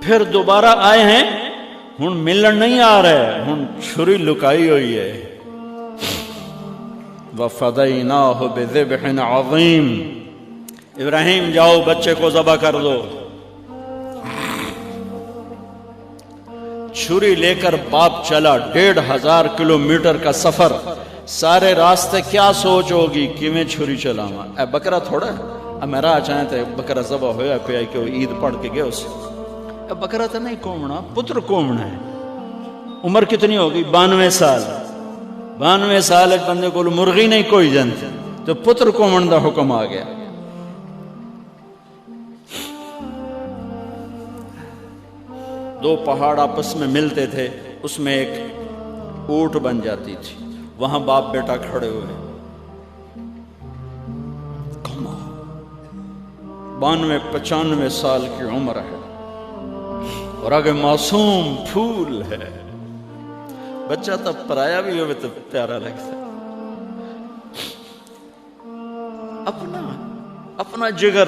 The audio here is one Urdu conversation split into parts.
پھر دوبارہ آئے ہیں، ہن ملن نہیں آ رہے، ہن چھری لکائی ہوئی ہے۔ وَفَدَيْنَاهُ بِذِبْحٍ عَظِيمٍ، ابراہیم جاؤ بچے کو ذبح کر دو۔ چھری لے کر باپ چلا، 1500 کلومیٹر کا سفر، سارے راستے کیا سوچ ہوگی کہ میں چھری چلاواں، اے بکرا تھوڑا ہے، میں راہ چاہیں تے بکرا ذبح ہویا پیا کہ وہ عید پڑھ کے گئے اسے، اے بکرا تو نہیں کومنا، پتر کومنا ہے۔ عمر کتنی ہوگی؟ 92 سال۔ 92 سال ایک بندے کو مرغی نہیں کوئی جانتے، تو پتر کومن دا حکم آ گیا۔ دو پہاڑ آپس میں ملتے تھے، اس میں ایک اونٹ بن جاتی تھی، وہاں باپ بیٹا کھڑے ہوئے، 92-95 سال کی عمر ہے، اور آگے معصوم پھول ہے۔ بچہ تب پرایا بھی ہوئے تو پیارا لگتا ہے، اپنا جگر۔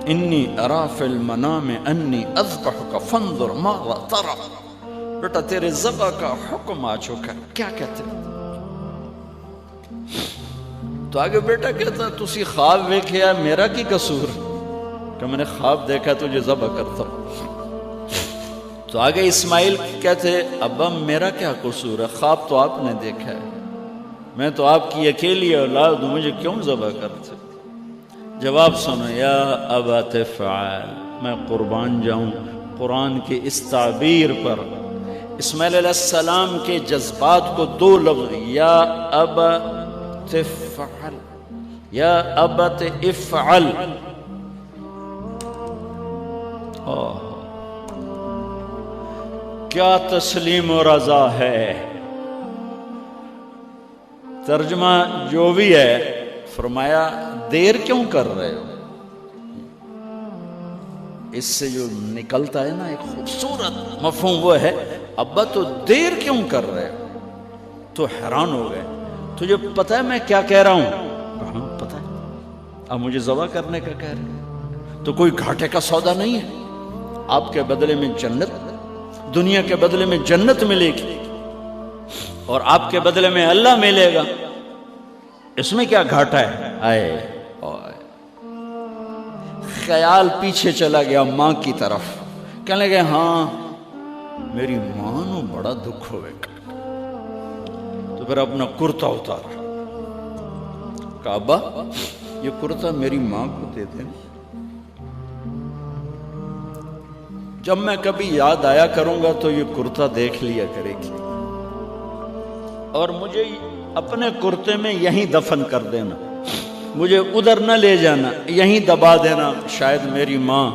انی ارا فی المنام انی اذبحک فانظر ماذا تری، بیٹا تیرے ذبح کا حکم آ چکا، کیا کہتے ہیں؟ تو آگے بیٹا کہتا تسی خواب دیکھیا، میرا کی قصور کہ میں نے خواب دیکھا تجھے ذبح کرتا ہوں۔ تو آگے اسماعیل کہتے ابا میرا کیا قصور ہے، خواب تو آپ نے دیکھا ہے، میں تو آپ کی اکیلی اولاد ہوں، مجھے کیوں ذبح کرتے؟ جواب سنو، یا ابا تفعل، میں قربان جاؤں قرآن کی اس تعبیر پر۔ اسماعیل علیہ السلام کے جذبات کو دو لفظ، یا ابا تفعل، یا ابت افعل، کیا تسلیم و رضا ہے۔ ترجمہ جو بھی ہے، فرمایا دیر کیوں کر رہے ہو؟ اس سے جو نکلتا ہے نا ایک خوبصورت مفہوم، وہ ہے ابا تو دیر کیوں کر رہے ہو؟ تو حیران ہو گئے، تجھے پتہ ہے میں کیا کہہ رہا ہوں؟ ہاں پتہ ہے، اب مجھے ذبح کرنے کا کہہ رہے ہیں، تو کوئی گھاٹے کا سودا نہیں ہے، آپ کے بدلے میں جنت، دنیا کے بدلے میں جنت ملے گی، اور آپ کے بدلے میں اللہ ملے گا، اس میں کیا گھاٹا ہے؟ آئے خیال پیچھے چلا گیا ماں کی طرف، کہنے لگے ہاں میری ماں نو بڑا دکھ ہوئے گا۔ تو پھر اپنا کرتا اتارا، کہا ابا یہ کرتا میری ماں کو دے دیں، جب میں کبھی یاد آیا کروں گا تو یہ کرتا دیکھ لیا کرے گی، اور مجھے اپنے کرتے میں یہیں دفن کر دینا، مجھے ادھر نہ لے جانا، یہیں دبا دینا، شاید میری ماں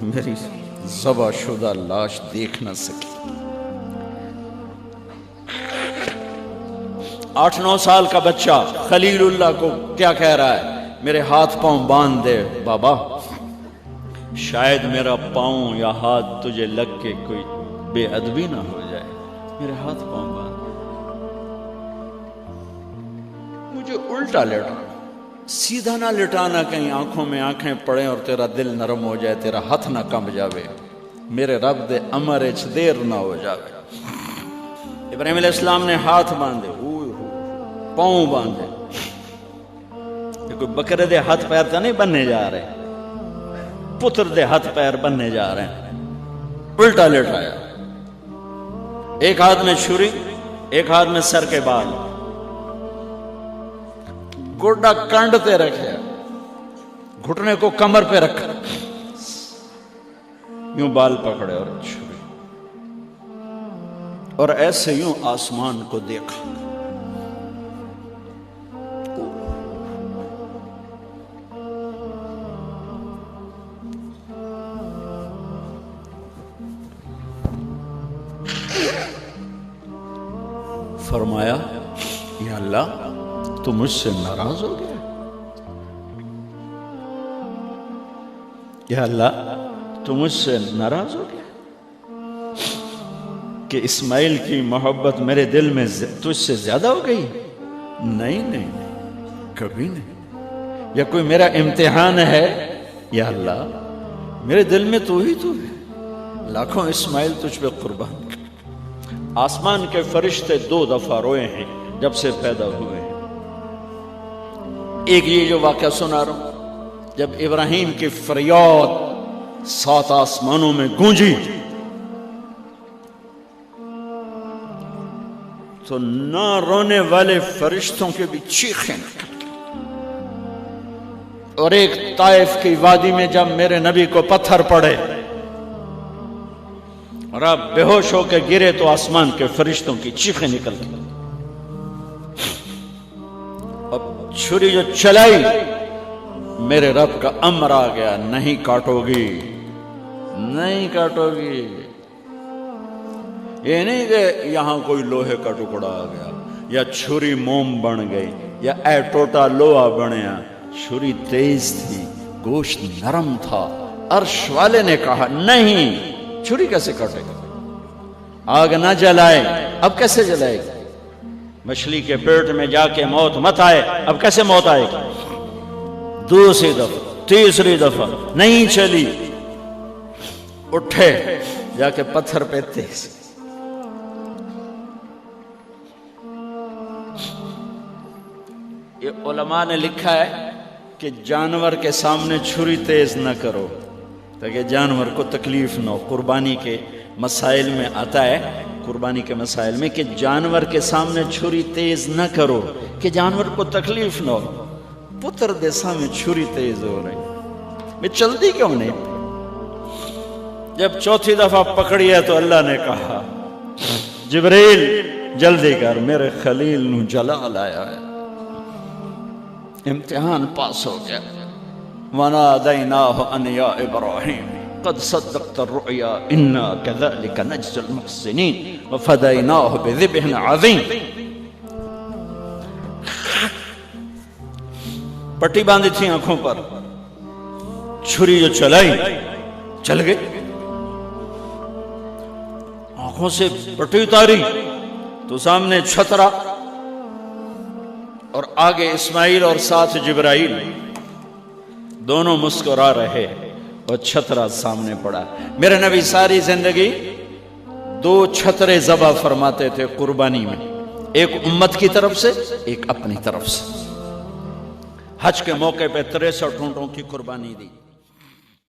میری ذبح شدہ لاش دیکھ نہ سکی۔ 8-9 سال کا بچہ خلیل اللہ کو کیا کہہ رہا ہے؟ میرے ہاتھ پاؤں باندھ دے بابا، شاید میرا پاؤں یا ہاتھ تجھے لگ کے کوئی بے ادبی نہ ہو جائے، میرے ہاتھ پاؤں باندھ، مجھے الٹا لٹا، سیدھا نہ لٹانا، کہیں آنکھوں میں آنکھیں پڑیں اور تیرا دل نرم ہو جائے، تیرا ہاتھ نہ کمب جاوے، میرے رب دے امر اچ دیر نہ ہو جاوے۔ ابراہیم علیہ السلام نے ہاتھ باندھے، پاؤں باندھے، یہ کوئی بکرے دے ہاتھ پیر تو نہیں بننے جا رہے، پتر دے ہاتھ پیر بننے جا رہے ہیں، الٹا لٹایا، ایک ہاتھ میں چھری، ایک ہاتھ میں سر کے بال، گوڈا کنڈ پہ رکھے، گھٹنے کو کمر پہ رکھا، یوں بال پکڑے اور چھری، اور ایسے یوں آسمان کو دیکھا۔ فرمایا یا اللہ تو مجھ سے ناراض ہو گیا، یا اللہ تو مجھ سے ناراض ہو گیا کہ اسماعیل کی محبت میرے دل میں تجھ سے زیادہ ہو گئی؟ نہیں نہیں، کبھی نہیں، یا کوئی میرا امتحان ہے؟ یا اللہ میرے دل میں تو ہی تو ہے، لاکھوں اسماعیل تجھ پہ قربان کر۔ آسمان کے فرشتے 2 دفعہ روئے ہیں جب سے پیدا ہوئے ہیں۔ ایک یہ جو واقعہ سنا رہا ہوں، جب ابراہیم کی فریاد 7 آسمانوں میں گونجی تو نہ رونے والے فرشتوں کے بھی چیخیں نکل گئی۔ اور ایک طائف کی وادی میں جب میرے نبی کو پتھر پڑے اور آپ بے ہوش ہو کے گرے تو آسمان کے فرشتوں کی چیخیں نکل گئی۔ اب چھری جو چلائی میرے رب کا امر آ گیا، نہیں کاٹو گی، نہیں کاٹو گی۔ یہ نہیں کہ یہاں کوئی لوہے کا ٹکڑا آ گیا یا چھری موم بن گئی یا اے ٹوٹا لوہا بنیا، چھری تیز تھی، گوشت نرم تھا۔ عرش والے نے کہا نہیں، چھری کیسے کاٹے گا؟ آگ نہ جلائے، اب کیسے جلائے گا؟ مچھلی کے پیٹ میں جا کے موت مت آئے، اب کیسے موت آئے گی؟ دوسری دفعہ، تیسری دفعہ نہیں چلی، اٹھے جا کے پتھر پہ تیز۔ یہ علماء نے لکھا ہے کہ جانور کے سامنے چھری تیز نہ کرو تاکہ جانور کو تکلیف نہ ہو۔ قربانی کے مسائل میں آتا ہے، قربانی کے مسائل میں، کہ جانور کے سامنے چھری تیز نہ کرو کہ جانور کو تکلیف نہ ہو۔ پتر دے سامنے چھری تیز ہو رہی، میں چلتی کیوں نہیں؟ جب چوتھی دفعہ پکڑی ہے تو اللہ نے کہا جبریل جلدی کر، میرے خلیل نو جلا لایا ہے۔ امتحان پاس ہو گیا۔ وَنَادَيْنَاهُ أَنْ يَا إِبْرَاهِيمُ قَدْ صَدَّقْتَ الرُّؤْيَا إِنَّا كَذَلِكَ نَجْزِي الْمُحْسِنِينَ وَفَدَيْنَاهُ بِذِبْحٍ عَظِيمٍ۔ پٹی باندھی تھی آنکھوں پر، چھری جو چلائی چل گئی، آنکھوں سے پٹی اتاری تو سامنے چھترا اور آگے اسماعیل اور ساتھ جبرائیل، دونوں مسکرا رہے اور چھترا سامنے پڑا۔ میرے نبی ساری زندگی 2 چھترے ذبح فرماتے تھے قربانی میں، ایک امت کی طرف سے، ایک اپنی طرف سے۔ حج کے موقع پہ 63 اونٹوں کی قربانی دی۔